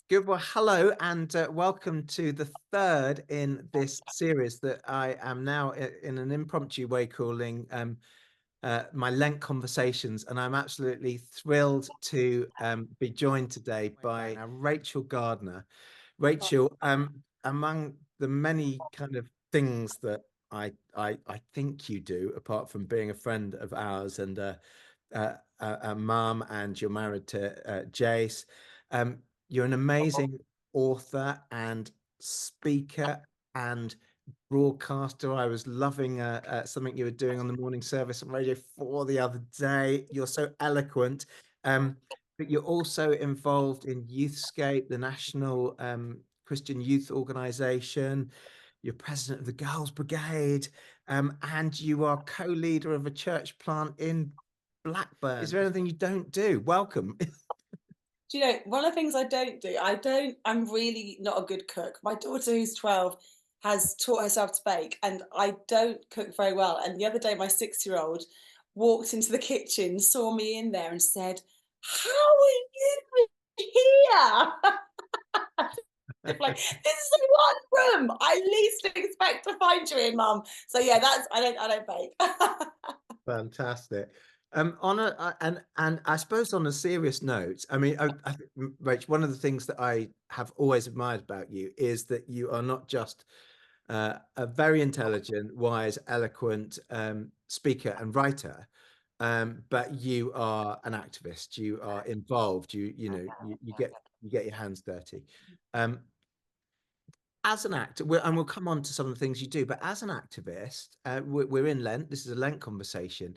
Good. Well, hello and welcome to the third in this series that I am now in an impromptu way calling my Lent conversations, and I'm absolutely thrilled to be joined today by Rachel Gardner. Rachel, among the many kind of things that I think you do, apart from being a friend of ours and a mum, and you're married to Jace. Um, you're an amazing author and speaker and broadcaster. I was loving something you were doing on the morning service on Radio 4 the other day. You're so eloquent. But you're also involved in Youthscape, the national Christian youth organization. You're president of the Girls Brigade, and you are co-leader of a church plant in Blackburn. Is there anything you don't do? Welcome. Do you know, one of the things I'm really not a good cook. My daughter, who's 12, has taught herself to bake, and I don't cook very well. And the other day, my 6-year-old walked into the kitchen, saw me in there, and said, "How are you here?" It's like, this is the one room I least expect to find you in, Mum. So yeah, that's I don't bake. Fantastic. On a and I suppose on a serious note, I mean, Rach, one of the things that I have always admired about you is that you are not just a very intelligent, wise, eloquent speaker and writer, but you are an activist. You are involved. You get your hands dirty. Um, as an actor, and we'll come on to some of the things you do, but as an activist, we're in Lent. This is a Lent conversation.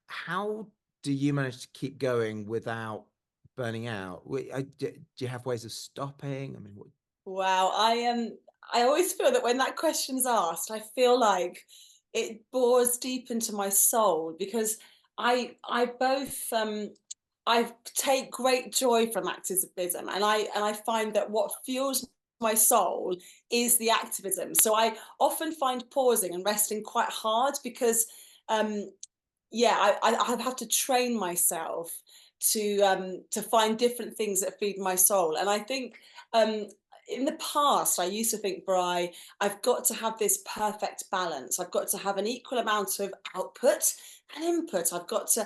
How do you manage to keep going without burning out? Do you have ways of stopping? I mean, what? Wow, I always feel that when that question's asked, I feel like it bores deep into my soul because I both I take great joy from activism, and I find that what fuels my soul is the activism. So I often find pausing and resting quite hard because um yeah, I have to train myself to find different things that feed my soul. And I think um, in the past, I used to think, Bri, I've got to have this perfect balance. I've got to have an equal amount of output and input. I've got to,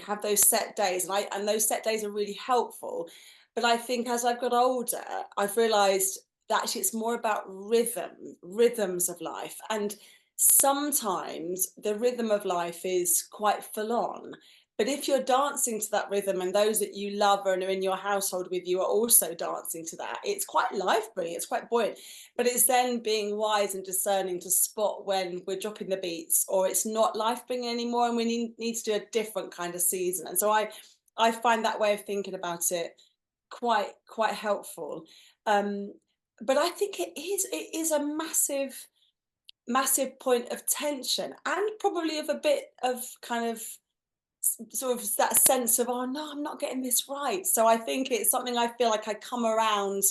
have those set days, and those set days are really helpful. But I think as I've got older, I've realised that actually it's more about rhythms of life, and sometimes the rhythm of life is quite full on. But if you're dancing to that rhythm and those that you love and are in your household with you are also dancing to that, it's quite life bringing, it's quite buoyant. But it's then being wise and discerning to spot when we're dropping the beats or it's not life bringing anymore and we need to do a different kind of season. And so I find that way of thinking about it quite helpful. Um, but I think it is a massive point of tension and probably of a bit of kind of sort of that sense of, oh no, I'm not getting this right. So I think it's something I feel like I come around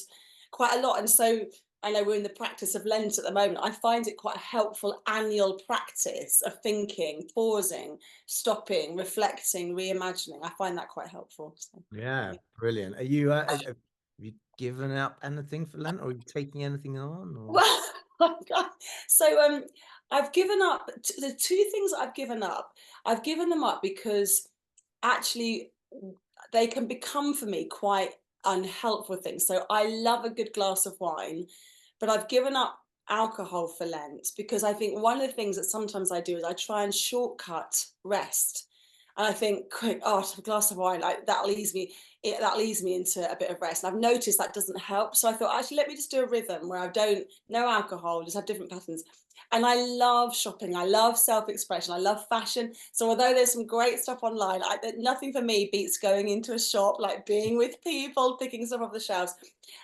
quite a lot. And so I know we're in the practice of Lent at the moment. I find it quite a helpful annual practice of thinking, pausing, stopping, reflecting, reimagining. I find that quite helpful. So, Yeah, yeah. brilliant. Have you given up anything for Lent, or are you taking anything on? Or Well, oh God. So I've given up the two things that I've given up. I've given them up because actually they can become for me quite unhelpful things. So I love a good glass of wine, but I've given up alcohol for Lent because I think one of the things that sometimes I do is I try and shortcut rest. And I think, quick, oh, a glass of wine, that leads me into a bit of rest. And I've noticed that doesn't help. So I thought, actually, let me just do a rhythm where I don't, no alcohol, just have different patterns. And I love shopping. I love self-expression. I love fashion. So although there's some great stuff online, nothing for me beats going into a shop, like being with people, picking stuff off the shelves.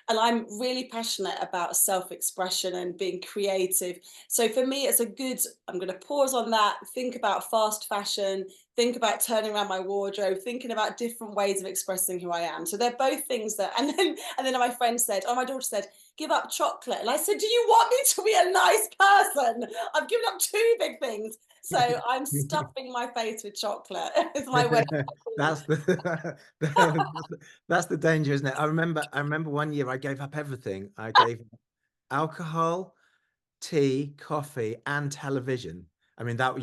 And I'm really passionate about self-expression and being creative. So for me, I'm going to pause on that, think about fast fashion, think about turning around my wardrobe, thinking about different ways of expressing who I am. So they're both things that, and then my friend said, oh, my daughter said, give up chocolate. And I said, do you want me to be a nice person? I've given up two big things. So I'm stuffing my face with chocolate. It's my way. That's the that's the danger, isn't it? I remember one year I gave up everything. I gave up alcohol, tea, coffee, and television. I mean that,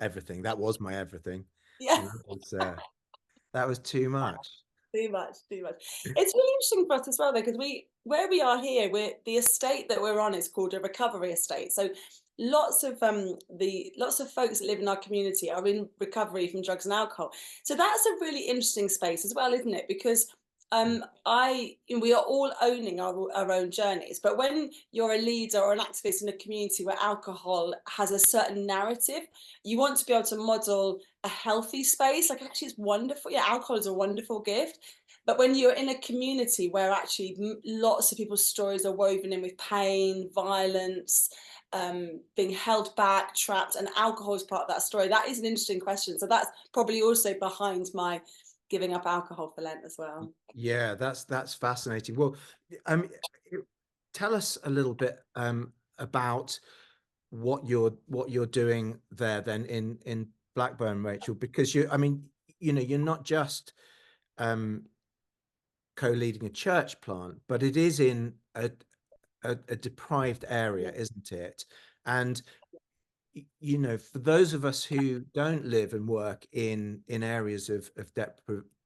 everything. That was my everything. Yeah. And that was too much. Too much, too much. It's really interesting for us as well, though, because where we are here, we're the estate that we're on is called a recovery estate. So lots of folks that live in our community are in recovery from drugs and alcohol. So that's a really interesting space as well, isn't it? Because we are all owning our own journeys. But when you're a leader or an activist in a community where alcohol has a certain narrative, you want to be able to model a healthy space. Like, actually, it's wonderful. Yeah, alcohol is a wonderful gift. But when you're in a community where actually lots of people's stories are woven in with pain, violence, being held back, trapped, and alcohol is part of that story, that is an interesting question. So that's probably also behind my giving up alcohol for Lent as well. Yeah, that's fascinating. Well, um, tell us a little bit about what you're doing there then in Blackburn, Rachel, because I mean, you're not just um, co-leading a church plant, but it is in a deprived area, isn't it? And for those of us who don't live and work in areas of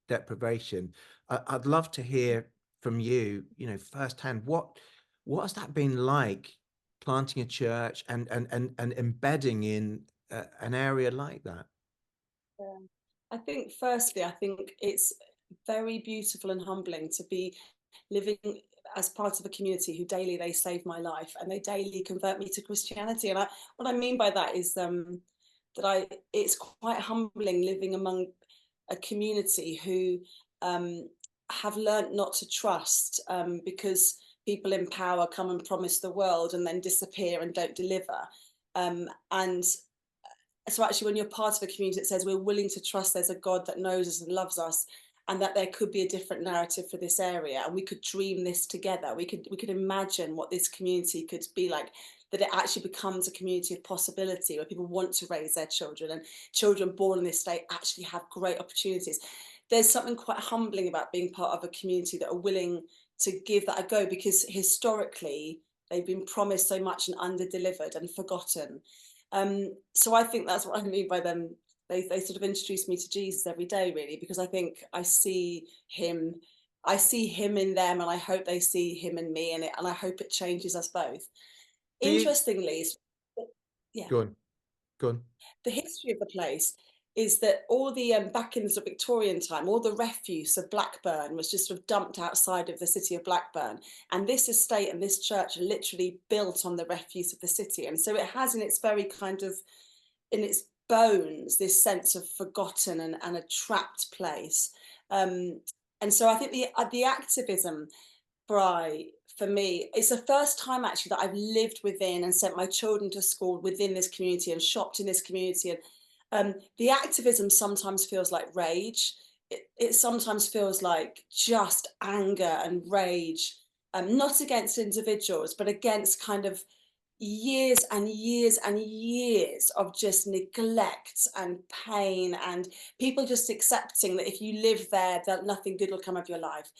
deprivation, I'd love to hear from you, firsthand, what has that been like, planting a church and embedding in an area like that? Yeah. I think firstly, I think it's very beautiful and humbling to be living as part of a community who daily they save my life and they daily convert me to Christianity. And what I mean by that is that it's quite humbling living among a community who um, have learnt not to trust because people in power come and promise the world and then disappear and don't deliver. And so actually, when you're part of a community that says we're willing to trust there's a God that knows us and loves us, and that there could be a different narrative for this area, and we could dream this together, we could imagine what this community could be like, that it actually becomes a community of possibility where people want to raise their children, and children born in this state actually have great opportunities. There's something quite humbling about being part of a community that are willing to give that a go, because historically they've been promised so much and under-delivered and forgotten. So I think that's what I mean by them. They sort of introduce me to Jesus every day, really, because I think I see him in them, and I hope they see him in me, and I hope it changes us both. Do you Interestingly, yeah, Go on, go on. the history of the place is that all the back in the sort of Victorian time, all the refuse of Blackburn was just sort of dumped outside of the city of Blackburn, and this estate and this church are literally built on the refuse of the city, and so it has in its very kind of in its bones this sense of forgotten and a trapped place. Um, and so I think the activism for me, it's the first time actually that I've lived within and sent my children to school within this community and shopped in this community. And the activism sometimes feels like rage. It sometimes feels like just anger and rage, not against individuals, but against kind of years and years and years of just neglect and pain, and people just accepting that if you live there, that nothing good will come of your life.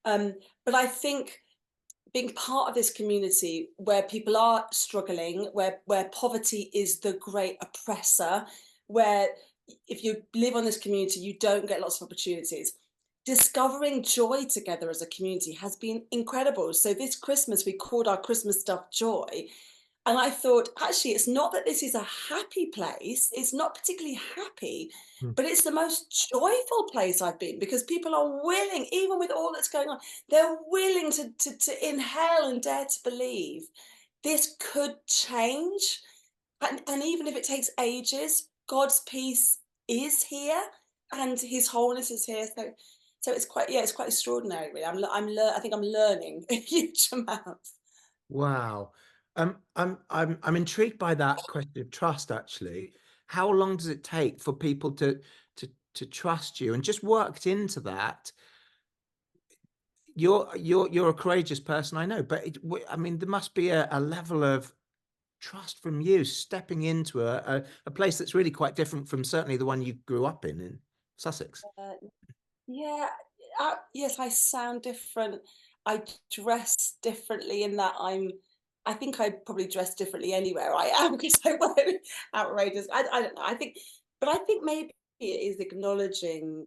Um, but I think being part of this community where people are struggling, where poverty is the great oppressor, where if you live on this community, you don't get lots of opportunities. Discovering joy together as a community has been incredible. So this Christmas, we called our Christmas stuff joy. And I thought, actually, it's not that this is a happy place. It's not particularly happy, Hmm. but it's the most joyful place I've been, because people are willing, even with all that's going on, they're willing to inhale and dare to believe this could change. And even if it takes ages, God's peace is here and his wholeness is here. So it's quite, yeah, it's quite extraordinary, really. I think I'm learning a huge amount. Wow. I'm intrigued by that question of trust, actually. How long does it take for people to trust you? And just worked into that, you're a courageous person, I know, but I mean, there must be a level of trust from you stepping into a place that's really quite different from certainly the one you grew up in Sussex. Uh, yeah, yes, I sound different. I dress differently in that I think I probably dress differently anywhere I am because I wear outrageous. I don't know. But I think maybe it is acknowledging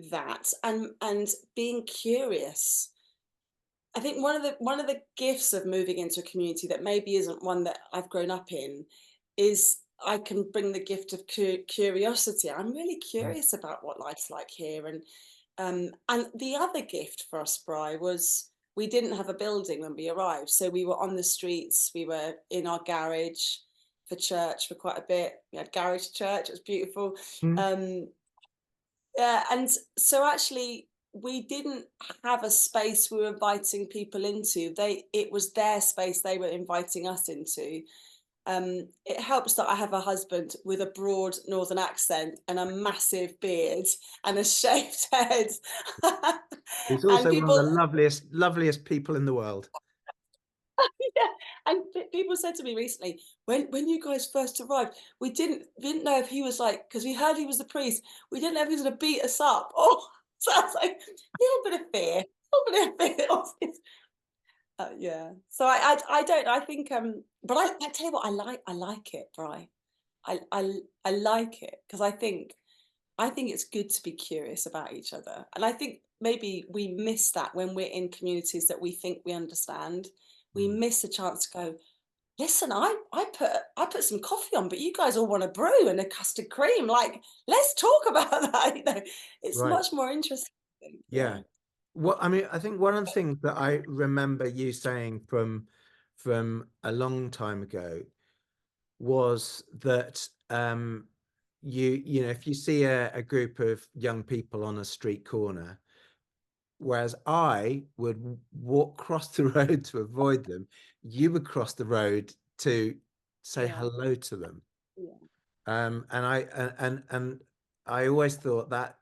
that and being curious. I think one of the gifts of moving into a community that maybe isn't one that I've grown up in is I can bring the gift of curiosity. I'm really Mm. curious about what life's like here, and the other gift for us, Bri, was we didn't have a building when we arrived, so we were on the streets. We were in our garage for church for quite a bit. We had garage church. It was beautiful. Mm. Um, yeah, and so actually we didn't have a space we were inviting people into. It was their space they were inviting us into. It helps that I have a husband with a broad northern accent and a massive beard and a shaved head. He's And also one of people the loveliest people in the world. yeah, and people said to me recently, when you guys first arrived, we didn't know if he was like, because we heard he was the priest, we didn't know if he was going to beat us up. Oh, so I was like, a little bit of fear, a little bit of fear. Yeah. So I don't. I think. But I tell you what, I like it, Bri. I like it because I think it's good to be curious about each other. And I think maybe we miss that when we're in communities that we think we understand. We Mm. miss a chance to go, listen, I put some coffee on, but you guys all want a brew and a custard cream. Like, let's talk about that. It's Right. much more interesting. I think. Yeah. Yeah. Well, I mean, I think one of the things that I remember you saying from a long time ago was that you know, if you see a group of young people on a street corner, whereas I would walk across the road to avoid them, you would cross the road to say Yeah. hello to them. Yeah. And I always thought that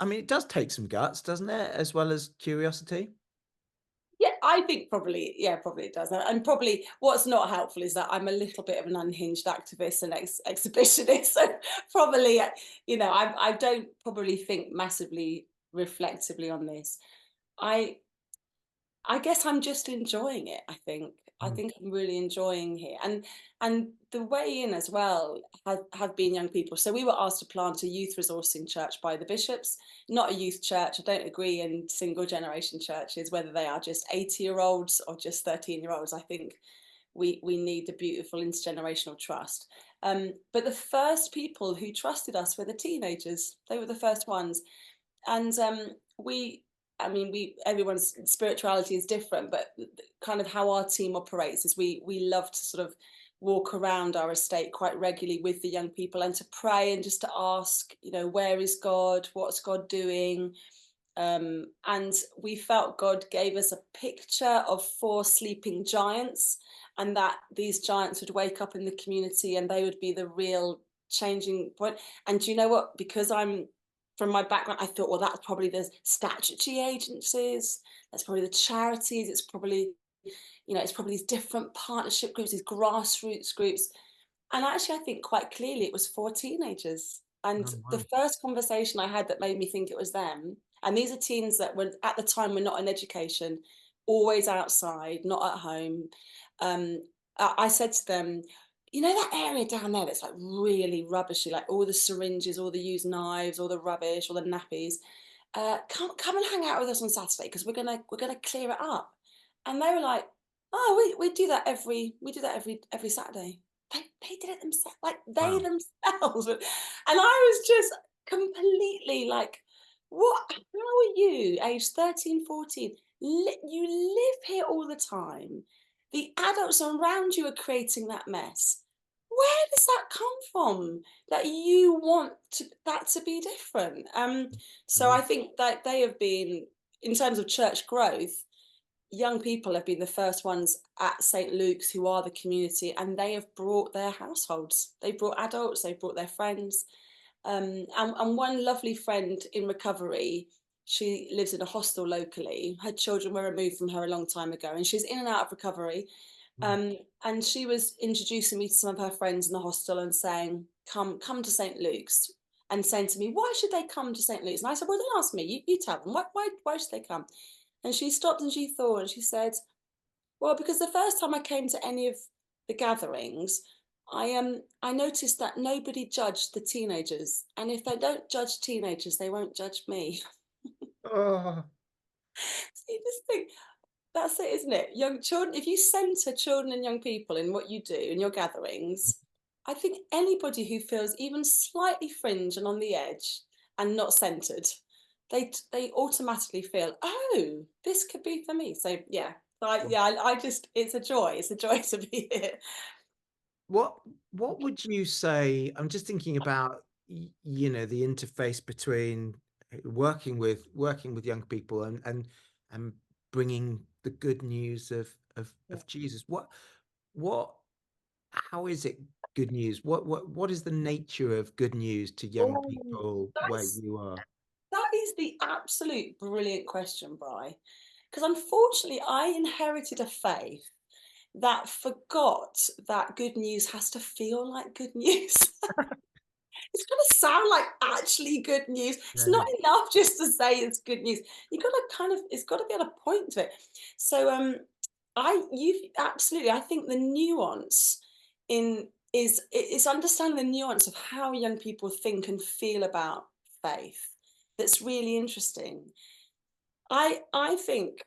I mean, it does take some guts, doesn't it, as well as curiosity? Yeah, I think probably, yeah, probably it does. And probably what's not helpful is that I'm a little bit of an unhinged activist and exhibitionist. So probably, I don't probably think massively reflectively on this. I I guess I'm just enjoying it, I think. I Mm. think I'm really enjoying here. And the way in as well have been young people. So we were asked to plant a youth resourcing church by the bishops, not a youth church. I don't agree in single generation churches, whether they are just 80-year-olds or just 13-year-olds. I think we need a beautiful intergenerational trust. But the first people who trusted us were the teenagers. They were the first ones. And we I mean, we everyone's spirituality is different, but kind of how our team operates is we love to sort of walk around our estate quite regularly with the young people and to pray and just to ask, where is God? What's God doing? And we felt God gave us a picture of four sleeping giants, and that these giants would wake up in the community and they would be the real changing point. And do you know what? Because I'm from my background, I thought, well, that's probably the statutory agencies, that's probably the charities, it's probably these different partnership groups, these grassroots groups. And actually, I think quite clearly it was four teenagers. And Oh, the wow. first conversation I had that made me think it was them, and these are teens that were at the time were not in education, always outside, not at home. I said to them, that area down there that's like really rubbishy, like all the syringes, all the used knives, all the rubbish, all the nappies. Come and hang out with us on Saturday because we're gonna clear it up. And they were like, oh, we do that every Saturday. They did it themselves, like they Wow. themselves. And I was just completely like, what? How are you, age 13, 14? You live here all the time. The adults around you are creating that mess. Where does that come from? That you want that to be different? So Mm. I think that they have been, in terms of church growth, young people have been the first ones at St. Luke's who are the community, and they have brought their households. They brought adults, they brought their friends. And one lovely friend in recovery, She lives in a hostel locally. Her children were removed from her a long time ago, and she's in and out of recovery. Mm. And she was introducing me to some of her friends in the hostel and saying, come to St. Luke's, and saying to me, why should they come to St. Luke's? And I said, well, don't ask me, you tell them, why should they come? And she stopped and she thought, and she said, well, because the first time I came to any of the gatherings, I noticed that nobody judged the teenagers. And if they don't judge teenagers, they won't judge me. Oh, So you just think, that's it, isn't it? Young children, if you centre children and young people in what you do in your gatherings, I think anybody who feels even slightly fringe and on the edge and not centred, they automatically feel, oh, this could be for me. So yeah, I just it's a joy. It's a joy to be here. what what would you say? I'm just thinking about the interface between working with young people and bringing the good news Yeah. of Jesus. What how is it good news? What is the nature of good news to young Oh, people where that's you are? that is the absolute brilliant question, Bri. Because unfortunately, I inherited a faith that forgot that good news has to feel like good news. It's got to sound like actually good news. It's Yeah, not enough just to say it's good news. You got to kind of, it's got to be able to point to it. So, you've absolutely. I think the nuance in is understanding the nuance of how young people think and feel about faith. That's really interesting. I think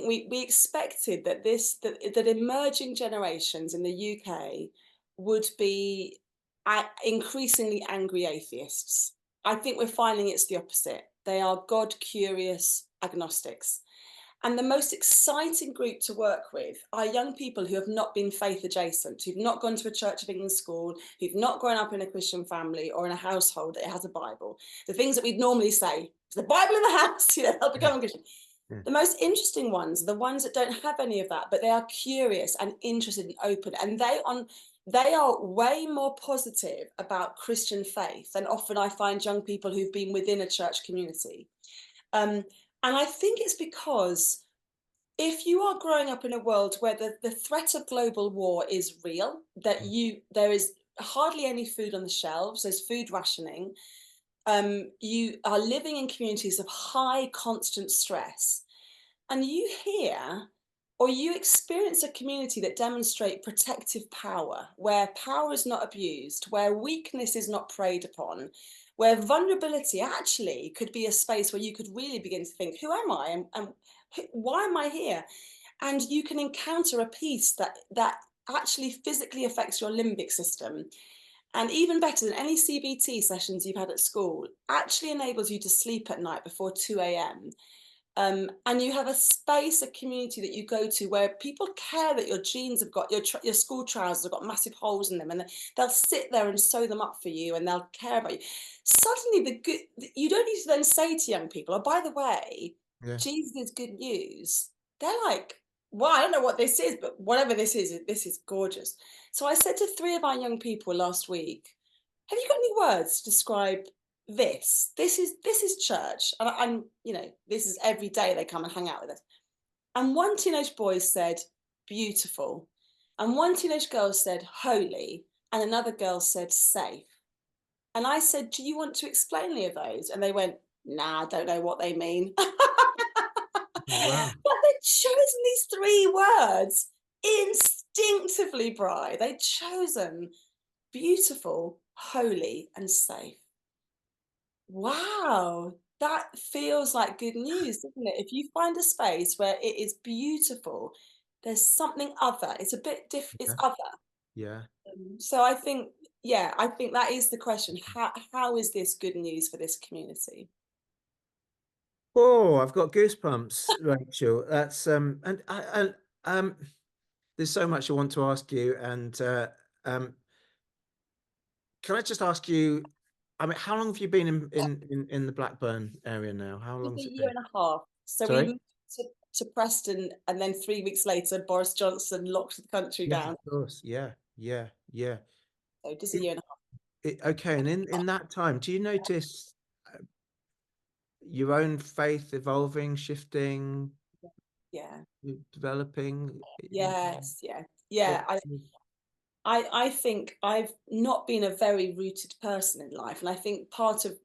we expected that that emerging generations in the UK would be increasingly angry atheists. I think we're finding it's the opposite. They are God curious agnostics. And the most exciting group to work with are young people who have not been faith adjacent, who've not gone to a Church of England school, who've not grown up in a Christian family or in a household that has a Bible. The things that we'd normally say, the Bible in the house, they'll yeah, become a Christian. yeah. The most interesting ones are the ones that don't have any of that, but they are curious and interested and open, and they are way more positive about Christian faith than often I find young people who've been within a church community. Um, and I think it's because if you are growing up in a world where the threat of global war is real, that Mm. there is hardly any food on the shelves, there's food rationing, you are living in communities of high constant stress, and you hear or you experience a community that demonstrate protective power, where power is not abused, where weakness is not preyed upon, where vulnerability actually could be a space where you could really begin to think, who am I, and why am I here? And you can encounter a peace that actually physically affects your limbic system, and even better than any CBT sessions you've had at school, actually enables you to sleep at night before 2 a.m. And you have a space, a community that you go to where people care that your jeans have got your school trousers have got massive holes in them, and they'll sit there and sew them up for you, and they'll care about you. Suddenly, you don't need to then say to young people, "Oh, by the way, Yeah. Jesus is good news." They're like, "Well, I don't know what this is, but whatever this is gorgeous." So I said to three of our young people last week, "Have you got any words to describe this is church, and this is every day they come and hang out with us." And one teenage boy said beautiful, and one teenage girl said holy, and another girl said safe. And I said, do you want to explain any of those? And they went, nah, I don't know what they mean. But Oh, wow. they'd chosen these three words instinctively, Bri. They'd chosen beautiful, holy, and safe. Wow, that feels like good news, doesn't it? If you find a space where it is beautiful, there's something other. It's a bit it's Yeah. other. Yeah. So I think, yeah, I think that is the question. How is this good news for this community? Oh, I've got goosebumps, Rachel. That's and there's so much I want to ask you, and um, can I just ask you? I mean, how long have you been in the Blackburn area now? How long It's a has it year been? and a half. So we Sorry? moved to Preston, and then 3 weeks later, Boris Johnson locked the country Yes, of down. course. Yeah, yeah, yeah. So just a It, year and a half. okay, and in that time, do you notice? your own faith evolving, shifting, Yeah. developing? Yes. Yeah. What? Yeah. I think I've not been a very rooted person in life, and I think part of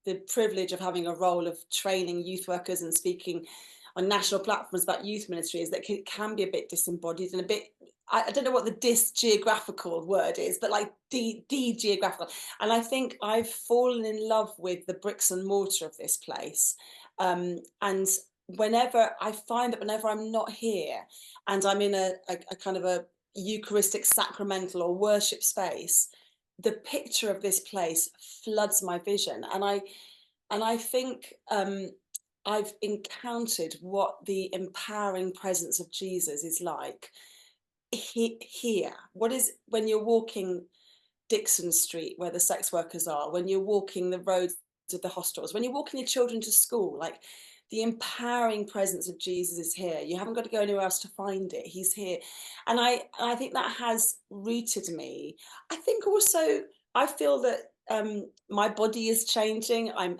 the privilege of having a role of training youth workers and speaking on national platforms about youth ministry is that it can be a bit disembodied and a bit, I don't know what the dis-geographical word is, but like de-geographical. And I think I've fallen in love with the bricks and mortar of this place. And whenever I find that whenever I'm not here and I'm in a kind of a Eucharistic sacramental or worship space, the picture of this place floods my vision, and I think I've encountered what the empowering presence of Jesus is like here. What is when you're walking Dixon Street, where the sex workers are, when you're walking the roads of the hostels, when you're walking your children to school, like the empowering presence of Jesus is here. You haven't got to go anywhere else to find it. He's here. And I think that has rooted me. I think also I feel that my body is changing. I'm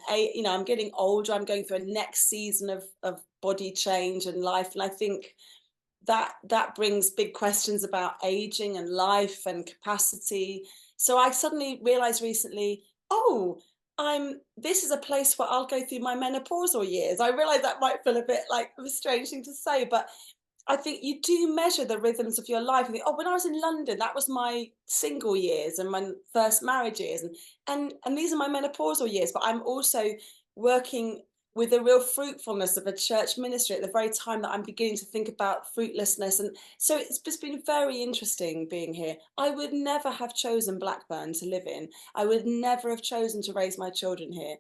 getting older. I'm going through a next season of body change and life. And I think that brings big questions about aging and life and capacity. So I suddenly realized recently, oh, this is a place where I'll go through my menopausal years. I realize that might feel a bit like a strange thing to say, but I think you do measure the rhythms of your life and think, oh, when I was in London, that was my single years and my first marriage years, and these are my menopausal years. But I'm also working with the real fruitfulness of a church ministry at the very time that I'm beginning to think about fruitlessness. And so it's just been very interesting being here. I would never have chosen Blackburn to live in. I would never have chosen to raise my children here.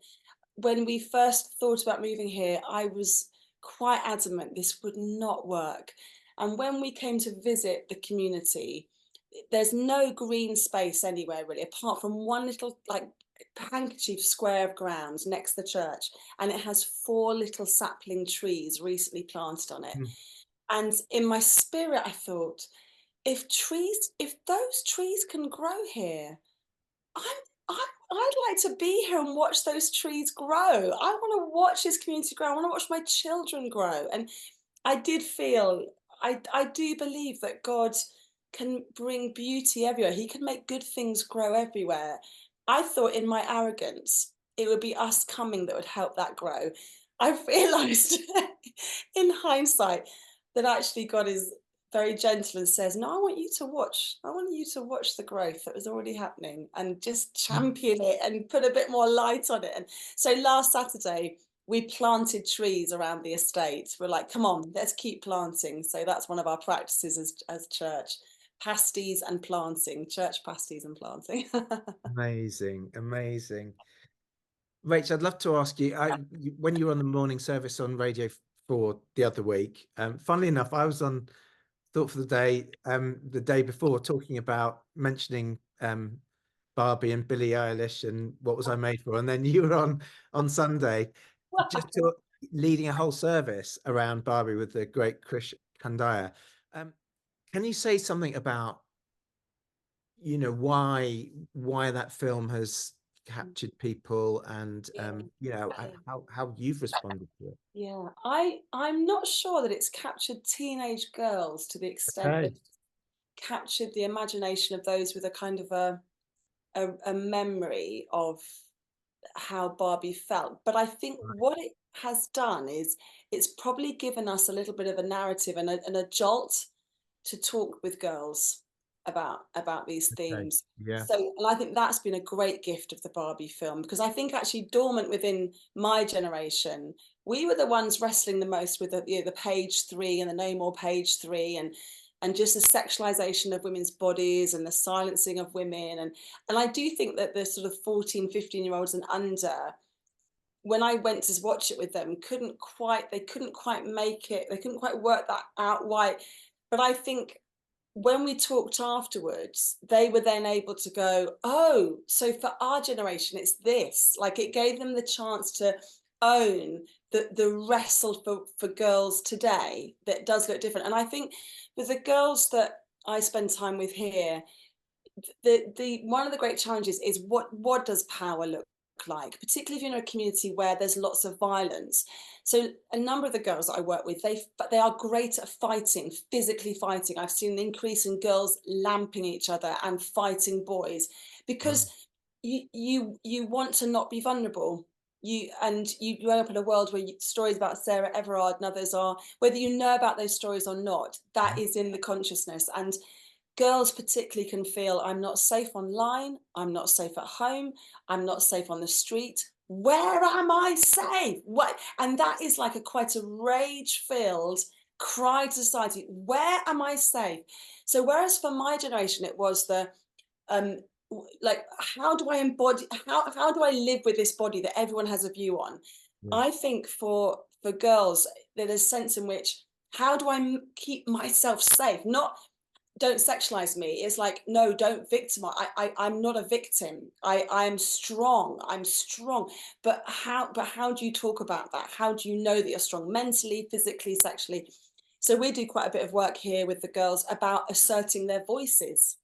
When we first thought about moving here, I was quite adamant this would not work. And when we came to visit the community, there's no green space anywhere really, apart from one little like handkerchief square of ground next to the church. And it has 4 little sapling trees recently planted on it. Mm. And in my spirit, I thought, if those trees can grow here, I'd like to be here and watch those trees grow. I want to watch this community grow. I want to watch my children grow. And I did feel, I do believe that God can bring beauty everywhere. He can make good things grow everywhere. I thought in my arrogance, it would be us coming that would help that grow. I've realized in hindsight that actually God is very gentle and says, no, I want you to watch the growth that was already happening and just champion it and put a bit more light on it. And so last Saturday, we planted trees around the estate. We're like, come on, let's keep planting. So that's one of our practices as church, pasties and planting, church pasties and planting. Amazing, amazing. Rach, I'd love to ask you, when you were on the morning service on Radio 4 the other week, funnily enough, I was on Thought for the day before, talking about mentioning Barbie and Billie Eilish and What Was I Made For? And then you were on Sunday, just leading a whole service around Barbie with the great Krish Kandaya. Can you say something about, why that film has captured people and Yeah, how you've responded to it? yeah. I'm not sure that it's captured teenage girls to the extent that Okay. it's captured the imagination of those with a kind of a memory of how Barbie felt. But I think what it has done is it's probably given us a little bit of a narrative and a jolt to talk with girls about these Okay. themes. Yeah. So, and I think that's been a great gift of the Barbie film, because I think actually dormant within my generation, we were the ones wrestling the most with the page 3 and the no more page 3, and just the sexualization of women's bodies and the silencing of women, and I do think that the sort of 14, 15-year-olds and under, when I went to watch it with them, they couldn't quite make it, they couldn't quite work that out why. But I think when we talked afterwards, they were then able to go, oh, so for our generation, it's this. Like it gave them the chance to own the wrestle for girls today that does look different. And I think with the girls that I spend time with here, the one of the great challenges is what does power look like, particularly if you're in a community where there's lots of violence. So a number of the girls that I work with, but they are great at fighting, physically fighting. I've seen an increase in girls lamping each other and fighting boys Wow. because you want to not be vulnerable. You grow up in a world where stories about Sarah Everard and others are, whether you know about those stories or not, that Mhm. is in the consciousness. And girls particularly can feel, I'm not safe online, I'm not safe at home, I'm not safe on the street. Where am I safe? What? And that is like a quite a rage-filled cry to society. Where am I safe? So whereas for my generation it was the um like, how do I embody, how do I live with this body that everyone has a view on? Yeah. I think for girls there's a sense in which, how do I keep myself safe? Not don't sexualize me. It's like, no, don't victimize. I'm not a victim. I'm strong. I'm strong. But how do you talk about that? How do you know that you're strong mentally, physically, sexually? So we do quite a bit of work here with the girls about asserting their voices,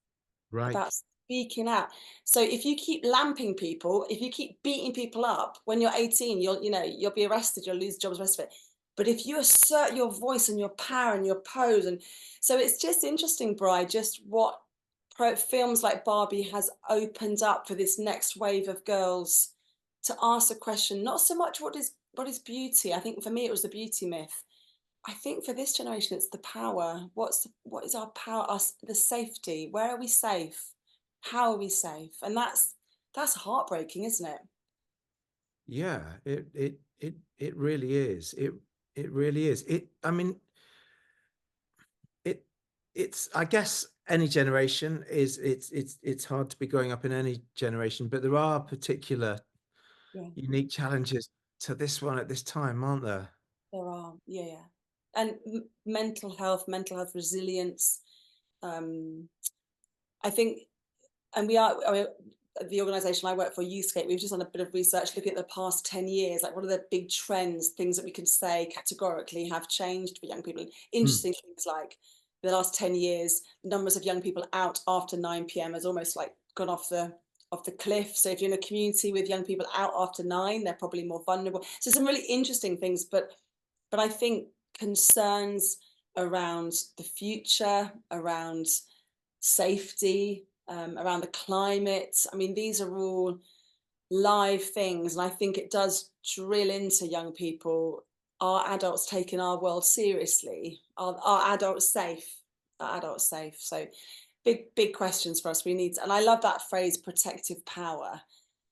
Right. about speaking out. So if you keep lamping people, if you keep beating people up, when you're 18, you'll be arrested, you'll lose jobs, the rest of it. But if you assert your voice and your power and your pose, and so it's just interesting, Bri, just what films like Barbie has opened up for this next wave of girls to ask a question, not so much what is beauty. I think for me it was the beauty myth. I think for this generation, it's the power. What is our power? Us, the safety. Where are we safe? How are we safe? And that's heartbreaking, isn't it? Yeah, it really is. It really is. I mean, it it's I guess any generation is it's hard to be growing up in any generation, but there are particular Yeah, unique challenges to this one at this time, aren't there? there are. Yeah, yeah. And mental health resilience. Um, I think, and I mean, the organisation I work for, Youthscape, we've just done a bit of research looking at the past 10 years, like what are the big trends, things that we can say categorically have changed for young people. Mm. Interesting things like the last 10 years, numbers of young people out after 9 p.m. has almost like gone off the cliff. So if you're in a community with young people out after 9, they're probably more vulnerable. So some really interesting things, but I think concerns around the future, around safety, around the climate. I mean, these are all live things. And I think it does drill into young people. Are adults taking our world seriously? Are adults safe? Are adults safe? So big questions for us. We need, and I love that phrase, protective power.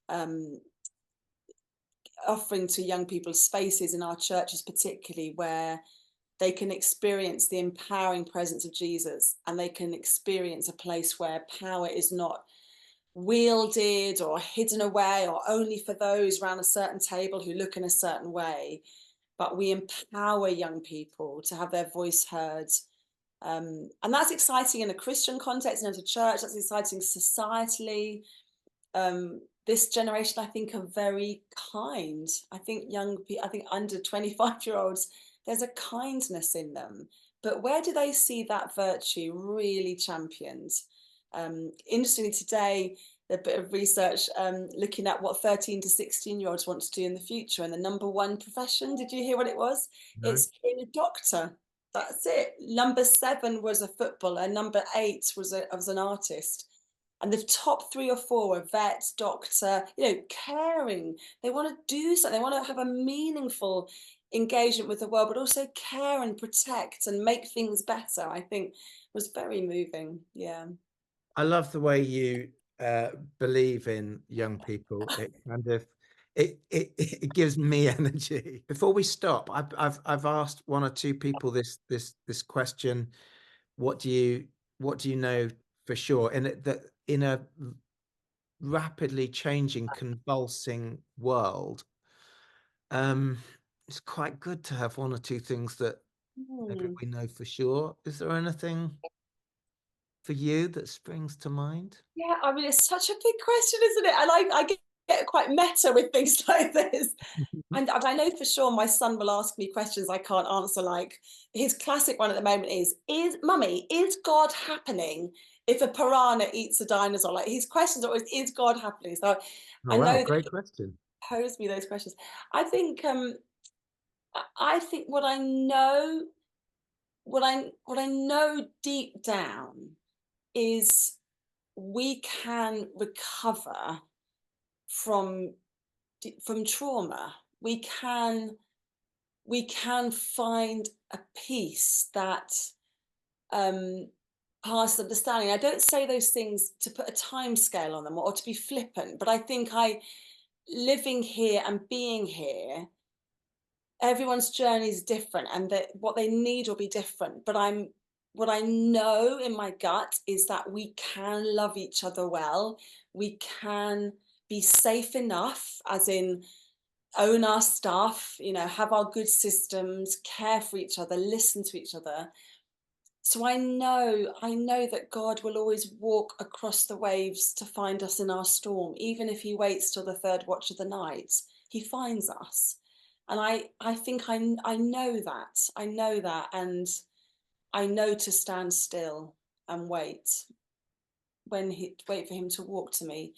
Um, Offering to young people spaces in our churches, particularly where they can experience the empowering presence of Jesus, and they can experience a place where power is not wielded or hidden away or only for those around a certain table who look in a certain way, but we empower young people to have their voice heard. And that's exciting in a Christian context and as a church, that's exciting societally. This generation, I think, are very kind. I think young people, I think under 25-year-olds, there's a kindness in them. But where do they see that virtue really championed? Interestingly, today, a bit of research looking at what 13 to 16-year-olds want to do in the future. And the number one profession, did you hear what it was? No. It's being a doctor. That's it. Number 7 was a footballer. Number 8 was an artist, and the top 3 or 4 were vet, doctor, caring. They want to do something. They want to have a meaningful engagement with the world, but also care and protect and make things better. I think was very moving. Yeah. I love the way you believe in young people. It kind of it gives me energy. Before we stop, I've asked one or two people this question. What do you what do you know for sure? And that in a rapidly changing, convulsing world, um, it's quite good to have one or two things that maybe Hmm. we know for sure. Is there anything for you that springs to mind? Yeah, I mean, it's such a big question, isn't it? And I get quite meta with things like this. And I know for sure my son will ask me questions I can't answer. Like his classic one at the moment is Mummy, is God happening? if a piranha eats a dinosaur? Like his questions are always, is God happy? So Oh I wow, know that great he question. posed me those questions. I think I think what I know, what I know deep down is we can recover from from trauma. We can find a peace that um past understanding. I don't say those things to put a time scale on them or to be flippant, but I think I living here and being here, everyone's journey is different and that what they need will be different. But what I know in my gut is that we can love each other well. We can be safe enough, as in own our stuff, have our good systems, care for each other, listen to each other. So I know that God will always walk across the waves to find us in our storm, even if he waits till the third watch of the night, he finds us. And I think I know that. I know that, and I know to stand still and wait for him to walk to me.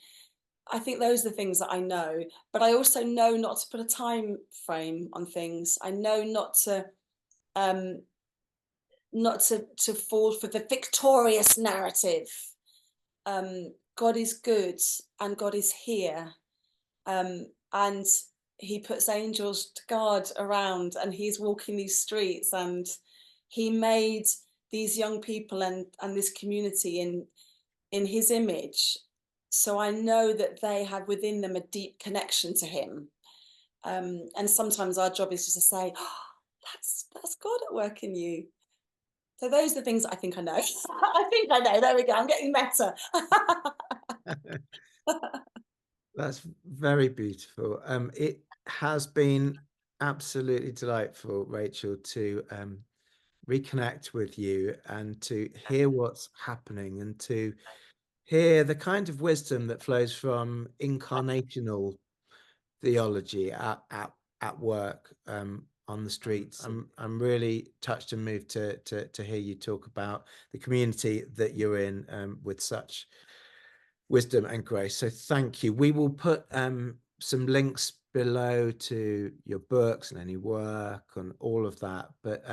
I think those are the things that I know, but I also know not to put a time frame on things. I know um not to fall for the victorious narrative. God is good and God is here. And he puts angels to guard around and he's walking these streets and he made these young people and this community in his image. So I know that they have within them a deep connection to him. And sometimes our job is just to say, oh, that's God at work in you. So those are the things I think I know. I think I know. There we go. I'm getting meta. That's very beautiful. It has been absolutely delightful, Rachel, to reconnect with you and to hear what's happening and to hear the kind of wisdom that flows from incarnational theology at work on the streets. I'm really touched and moved to hear you talk about the community that you're in with such wisdom and grace. So thank you. We will put some links below to your books and any work and all of that. But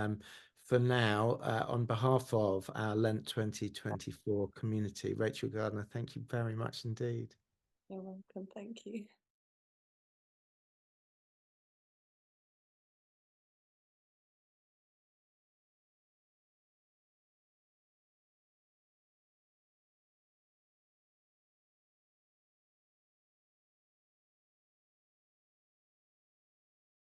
for now, on behalf of our Lent 2024 community, Rachel Gardner, thank you very much indeed. You're welcome. Thank you.